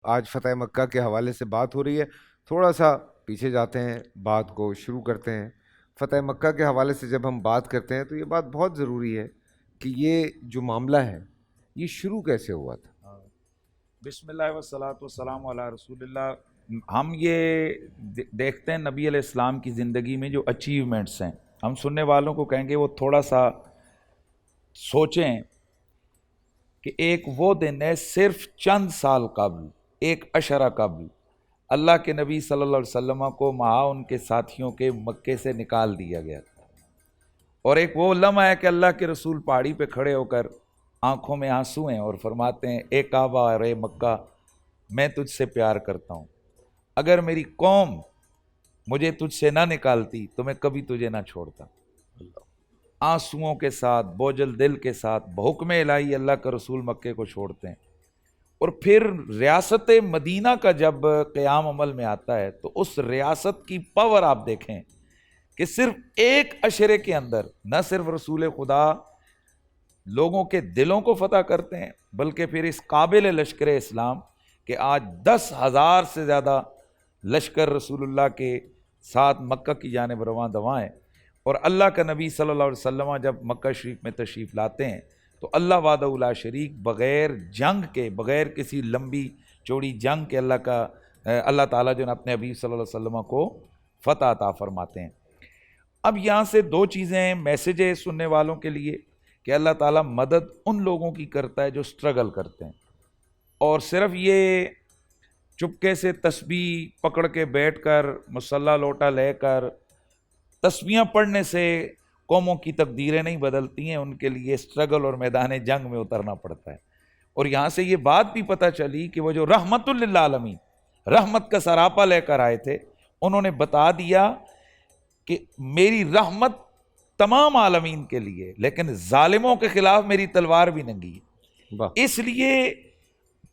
آج فتح مکہ کے حوالے سے بات ہو رہی ہے، تھوڑا سا پیچھے جاتے ہیں، بات کو شروع کرتے ہیں۔ فتح مکہ کے حوالے سے جب ہم بات کرتے ہیں تو یہ بات بہت ضروری ہے کہ یہ جو معاملہ ہے یہ شروع کیسے ہوا تھا؟ بسم اللہ والصلاۃ والسلام علی رسول اللہ۔ ہم یہ دیکھتے ہیں نبی علیہ السلام کی زندگی میں جو اچیومنٹس ہیں، ہم سننے والوں کو کہیں گے وہ تھوڑا سا سوچیں کہ ایک وہ دن ہے صرف چند سال قبل، ایک عشرہ قبل، اللہ کے نبی صلی اللہ علیہ وسلم کو مع ان کے ساتھیوں کے مکے سے نکال دیا گیا تھا، اور ایک وہ لمحہ ہے کہ اللہ کے رسول پہاڑی پہ کھڑے ہو کر آنکھوں میں آنسو ہیں اور فرماتے ہیں اے کعبہ اور اے مکہ، میں تجھ سے پیار کرتا ہوں، اگر میری قوم مجھے تجھ سے نہ نکالتی تو میں کبھی تجھے نہ چھوڑتا۔ آنسوؤں کے ساتھ، بوجھل دل کے ساتھ بحکم الہی اللہ کا رسول مکے کو چھوڑتے ہیں، اور پھر ریاست مدینہ کا جب قیام عمل میں آتا ہے تو اس ریاست کی پاور آپ دیکھیں کہ صرف ایک عشرے کے اندر نہ صرف رسول خدا لوگوں کے دلوں کو فتح کرتے ہیں، بلکہ پھر اس قابل لشکر اسلام کہ آج 10,000 سے زیادہ لشکر رسول اللہ کے ساتھ مکہ کی جانب رواں دواں ہیں، اور اللہ کا نبی صلی اللہ علیہ وسلم جب مکہ شریف میں تشریف لاتے ہیں تو اللہ وحدہ لا شریک بغیر جنگ کے، بغیر کسی لمبی چوڑی جنگ کے اللہ تعالیٰ جو اپنے حبیب صلی اللہ علیہ وسلم کو فتح عطا فرماتے ہیں۔ اب یہاں سے دو چیزیں ہیں، میسج ہے سننے والوں کے لیے کہ اللہ تعالیٰ مدد ان لوگوں کی کرتا ہے جو سٹرگل کرتے ہیں، اور صرف یہ چپکے سے تسبیح پکڑ کے بیٹھ کر مصلی لوٹا لے کر تسبیحاں پڑھنے سے قوموں کی تقدیریں نہیں بدلتی ہیں، ان کے لیے سٹرگل اور میدان جنگ میں اترنا پڑتا ہے۔ اور یہاں سے یہ بات بھی پتہ چلی کہ وہ جو رحمت للعالمین، رحمت کا سراپا لے کر آئے تھے، انہوں نے بتا دیا کہ میری رحمت تمام عالمین کے لیے، لیکن ظالموں کے خلاف میری تلوار بھی ننگی ہے۔ اس لیے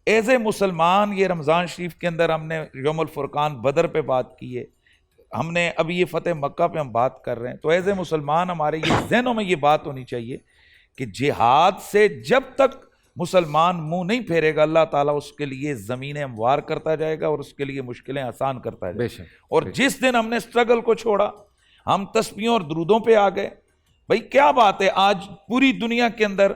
ایز اے مسلمان یہ رمضان شریف کے اندر ہم نے یوم الفرقان بدر پہ بات کی ہے، ہم نے ابھی یہ فتح مکہ پہ ہم بات کر رہے ہیں، تو ایز اے مسلمان ہمارے یہ ذہنوں میں یہ بات ہونی چاہیے کہ جہاد سے جب تک مسلمان منہ نہیں پھیرے گا، اللہ تعالیٰ اس کے لیے زمینیں ہموار کرتا جائے گا اور اس کے لیے مشکلیں آسان کرتا جائے گا۔ اور جس دن ہم نے سٹرگل کو چھوڑا، ہم تسبیحوں اور درودوں پہ آ گئے، بھائی کیا بات ہے، آج پوری دنیا کے اندر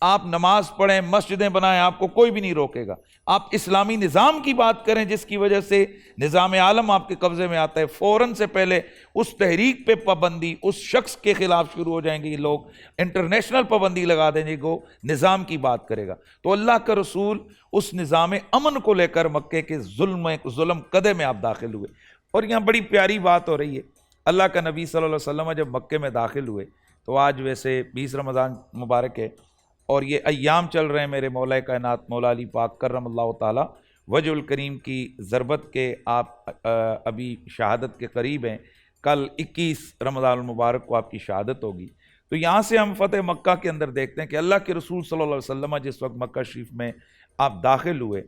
آپ نماز پڑھیں، مسجدیں بنائیں، آپ کو کوئی بھی نہیں روکے گا۔ آپ اسلامی نظام کی بات کریں جس کی وجہ سے نظام عالم آپ کے قبضے میں آتا ہے، فوراً سے پہلے اس تحریک پہ پابندی اس شخص کے خلاف شروع ہو جائیں گے، یہ لوگ انٹرنیشنل پابندی لگا دیں گے، وہ نظام کی بات کرے گا۔ تو اللہ کا رسول اس نظام امن کو لے کر مکے کے ظلم قدے میں آپ داخل ہوئے۔ اور یہاں بڑی پیاری بات ہو رہی ہے، اللہ کا نبی صلی اللہ علیہ وسلم جب مکے میں داخل ہوئے تو آج ویسے 20 رمضان مبارک ہے اور یہ ایام چل رہے ہیں میرے مولا کائنات مولا علی پاک کرم اللہ تعالی وجہ الکریم کی ضربت کے، آپ ابھی شہادت کے قریب ہیں، کل 21 رمضان المبارک کو آپ کی شہادت ہوگی۔ تو یہاں سے ہم فتح مکہ کے اندر دیکھتے ہیں کہ اللہ کے رسول صلی اللہ علیہ وسلم جس وقت مکہ شریف میں آپ داخل ہوئے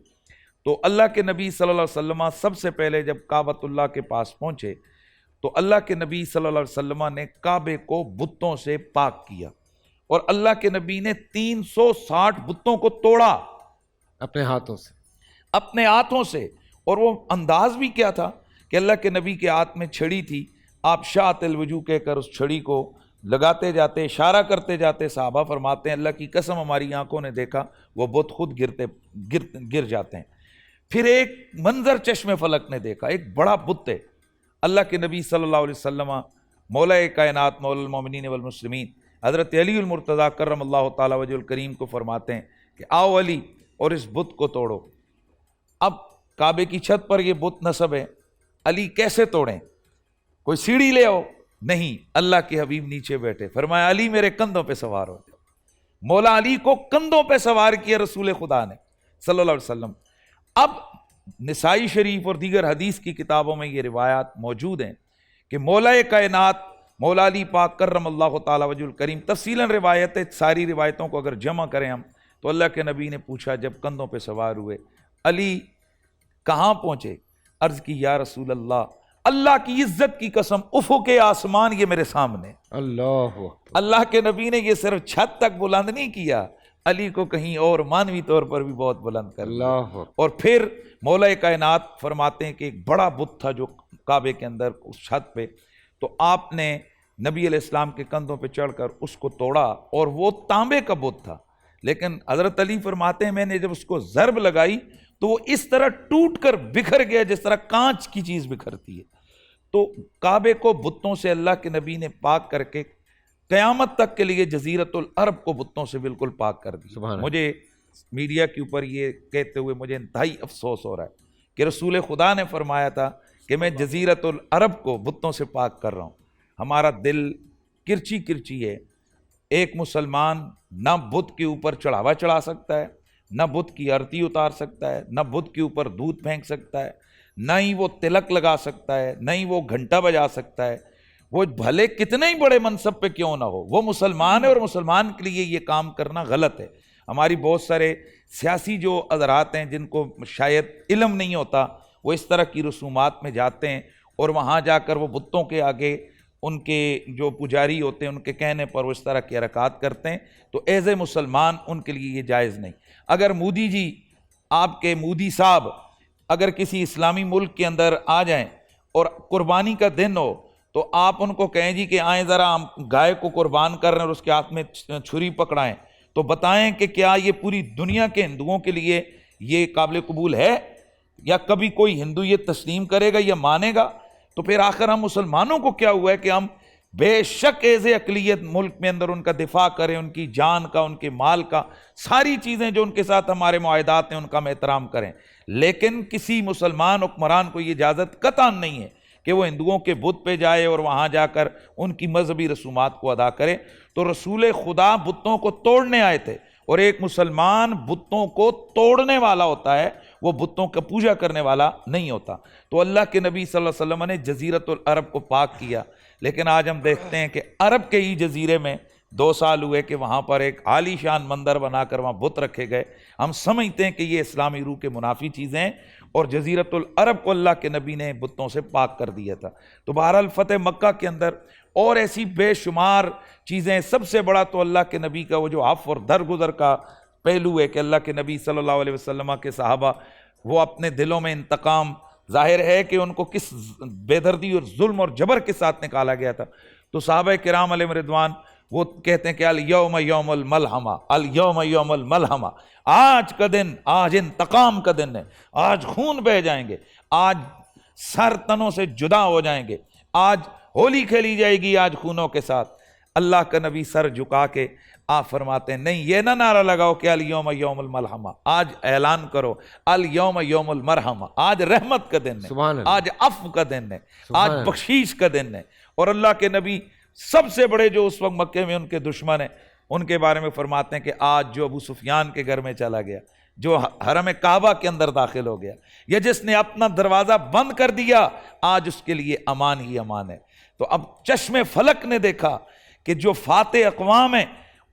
تو اللہ کے نبی صلی اللہ علیہ وسلم سب سے پہلے جب کعبۃ اللہ کے پاس پہنچے تو اللہ کے نبی صلی اللہ علیہ وسلم نے کعبے کو بتوں سے پاک کیا، اور اللہ کے نبی نے 360 بتوں کو توڑا اپنے ہاتھوں سے۔ اور وہ انداز بھی کیا تھا کہ اللہ کے نبی کے ہاتھ میں چھڑی تھی، آپ شاۃ الوجوہ کہہ کر اس چھڑی کو لگاتے جاتے، اشارہ کرتے جاتے، صحابہ فرماتے ہیں اللہ کی قسم ہماری آنکھوں نے دیکھا وہ بت خود گر جاتے ہیں۔ پھر ایک منظر چشم فلک نے دیکھا، ایک بڑا بت ہے، اللہ کے نبی صلی اللہ علیہ وسلم مولا کائنات مولا المومنین والمسلمین حضرت علی المرتضیٰ کرم اللہ تعالی وجہ الکریم کو فرماتے ہیں کہ آؤ علی اور اس بت کو توڑو۔ اب کعبے کی چھت پر یہ بت نصب ہے، علی کیسے توڑیں؟ کوئی سیڑھی لے آؤ؟ نہیں، اللہ کے حبیب نیچے بیٹھے، فرمایا علی میرے کندھوں پہ سوار ہو جاؤ۔ مولا علی کو کندھوں پہ سوار کیا رسول خدا نے صلی اللہ علیہ وسلم۔ اب نسائی شریف اور دیگر حدیث کی کتابوں میں یہ روایات موجود ہیں کہ مولا کائنات مولا علی پاک کرم اللہ تعالی وجہ الکریم، تفصیلاً روایت ہے، ساری روایتوں کو اگر جمع کریں ہم تو اللہ کے نبی نے پوچھا جب کندھوں پہ سوار ہوئے علی کہاں پہنچے؟ عرض کی یا رسول اللہ، اللہ کی عزت کی قسم افق آسمان یہ میرے سامنے۔ اللہ کے نبی نے یہ صرف چھت تک بلند نہیں کیا علی کو کہیں اور مانوی طور پر بھی بہت بلند کر دیا۔ اللہ اکبر۔ اور پھر مولا کائنات فرماتے ہیں کہ ایک بڑا بت تھا جو کعبے کے اندر اس چھت پہ، تو آپ نے نبی علیہ السلام کے کندھوں پہ چڑھ کر اس کو توڑا، اور وہ تانبے کا بت تھا، لیکن حضرت علی فرماتے ہیں میں نے جب اس کو ضرب لگائی تو وہ اس طرح ٹوٹ کر بکھر گیا جس طرح کانچ کی چیز بکھرتی ہے۔ تو کعبے کو بتوں سے اللہ کے نبی نے پاک کر کے قیامت تک کے لیے جزیرت العرب کو بتوں سے بالکل پاک کر دیا۔ مجھے میڈیا کے اوپر یہ کہتے ہوئے مجھے انتہائی افسوس ہو رہا ہے کہ رسول خدا نے فرمایا تھا کہ میں جزیرت العرب کو بتوں سے پاک کر رہا ہوں۔ ہمارا دل کرچی کرچی ہے۔ ایک مسلمان نہ بت کے اوپر چڑھاوا چڑھا سکتا ہے، نہ بت کی آرتی اتار سکتا ہے، نہ بت کے اوپر دودھ پھینک سکتا ہے، نہ ہی وہ تلک لگا سکتا ہے، نہ ہی وہ گھنٹا بجا سکتا ہے، وہ بھلے کتنے ہی بڑے منصب پہ کیوں نہ ہو، وہ مسلمان ہے اور مسلمان کے لیے یہ کام کرنا غلط ہے۔ ہماری بہت سارے سیاسی جو حضرات ہیں جن کو شاید علم نہیں ہوتا، وہ اس طرح کی رسومات میں جاتے ہیں اور وہاں جا کر وہ بتوں کے آگے ان کے جو پجاری ہوتے ہیں ان کے کہنے پر وہ اس طرح کی حرکات کرتے ہیں، تو ایز اے مسلمان ان کے لیے یہ جائز نہیں۔ اگر مودی جی، آپ کے مودی صاحب اگر کسی اسلامی ملک کے اندر آ جائیں اور قربانی کا دن ہو تو آپ ان کو کہیں جی کہ آئیں ذرا ہم گائے کو قربان کر رہے ہیں اور اس کے ہاتھ میں چھری پکڑائیں، تو بتائیں کہ کیا یہ پوری دنیا کے ہندوؤں کے لیے یہ قابل قبول ہے؟ یا کبھی کوئی ہندو یہ تسلیم کرے گا یا مانے گا؟ تو پھر آخر ہم مسلمانوں کو کیا ہوا ہے کہ ہم بے شک ایز اقلیت ملک میں اندر ان کا دفاع کریں، ان کی جان کا، ان کے مال کا، ساری چیزیں جو ان کے ساتھ ہمارے معاہدات ہیں ان کا ہم احترام کریں، لیکن کسی مسلمان حکمران کو یہ اجازت قطعاً نہیں ہے کہ وہ ہندوؤں کے بت پہ جائے اور وہاں جا کر ان کی مذہبی رسومات کو ادا کرے۔ تو رسول خدا بتوں کو توڑنے آئے تھے، اور ایک مسلمان بتوں کو توڑنے والا ہوتا ہے، وہ بتوں کا پوجا کرنے والا نہیں ہوتا۔ تو اللہ کے نبی صلی اللہ علیہ وسلم نے جزیرت العرب کو پاک کیا، لیکن آج ہم دیکھتے ہیں کہ عرب کے ہی جزیرے میں 2 سال ہوئے کہ وہاں پر ایک عالی شان مندر بنا کر وہاں بت رکھے گئے۔ ہم سمجھتے ہیں کہ یہ اسلامی روح کے منافی چیزیں ہیں، اور جزیرت العرب کو اللہ کے نبی نے بتوں سے پاک کر دیا تھا۔ تو بہرحال فتح مکہ کے اندر اور ایسی بے شمار چیزیں، سب سے بڑا تو اللہ کے نبی کا وہ جو عفو اور درگزر کا پہلو ہے کہ اللہ کے نبی صلی اللہ علیہ وسلم کے صحابہ وہ اپنے دلوں میں انتقام، ظاہر ہے کہ ان کو کس بے دردی اور ظلم اور جبر کے ساتھ نکالا گیا تھا، تو صحابہ کرام علیہم رضوان وہ کہتے ہیں کہ الیوم یوم الملحمہ، الیوم یوم الملحمہ، آج کا دن، آج انتقام کا دن ہے، آج خون بہہ جائیں گے، آج سر تنوں سے جدا ہو جائیں گے، آج ہولی کھیلی جائے گی آج خونوں کے ساتھ۔ اللہ کا نبی سر جھکا کے آپ فرماتے ہیں نہیں، یہ نہ نعرہ لگاؤ کہ الیوم یوم الملحمہ، آج اعلان کرو الیوم یوم المرحمہ، آج رحمت کا دن ہے، آج عفو کا دن ہے، آج بخشیش کا دن ہے۔ اور اللہ کے نبی سب سے بڑے جو اس وقت مکے میں ان کے دشمن ہیں ان کے بارے میں فرماتے ہیں کہ آج جو ابو سفیان کے گھر میں چلا گیا، جو حرم کعبہ کے اندر داخل ہو گیا، یا جس نے اپنا دروازہ بند کر دیا، آج اس کے لیے امان ہی امان ہے۔ تو اب چشم فلک نے دیکھا کہ جو فاتح اقوام ہیں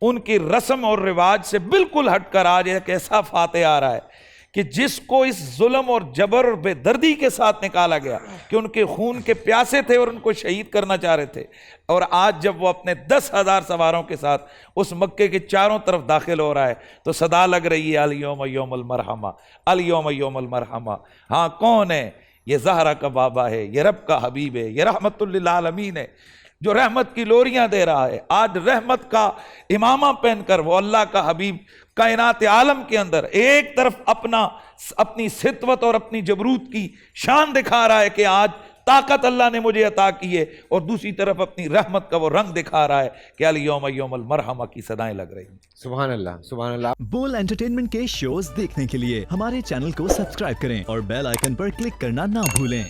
ان کی رسم اور رواج سے بالکل ہٹ کر آج ایک ایسا فاتح آ رہا ہے کہ جس کو اس ظلم اور جبر اور بے دردی کے ساتھ نکالا گیا کہ ان کے خون کے پیاسے تھے اور ان کو شہید کرنا چاہ رہے تھے، اور آج جب وہ اپنے 10,000 سواروں کے ساتھ اس مکے کے چاروں طرف داخل ہو رہا ہے تو صدا لگ رہی ہے الیوم یوم المرحمہ، الیوم یوم المرحمہ۔ ہاں کون ہے؟ یہ زہرا کا بابا ہے، یہ رب کا حبیب ہے، یہ رحمت للعالمین ہے، جو رحمت کی لوریاں دے رہا ہے۔ آج رحمت کا امامہ پہن کر وہ اللہ کا حبیب کائنات عالم کے اندر ایک طرف اپنی سطوت اور اپنی جبروت کی شان دکھا رہا ہے کہ آج طاقت اللہ نے مجھے عطا کی ہے، اور دوسری طرف اپنی رحمت کا وہ رنگ دکھا رہا ہے کہ الیوم یوم المرحمہ کی صدائیں لگ رہی ہیں۔ سبحان اللہ، سبحان اللہ۔ بول انٹرٹینمنٹ کے شوز دیکھنے کے لیے ہمارے چینل کو سبسکرائب کریں اور بیل آئیکن پر کلک کرنا نہ بھولیں۔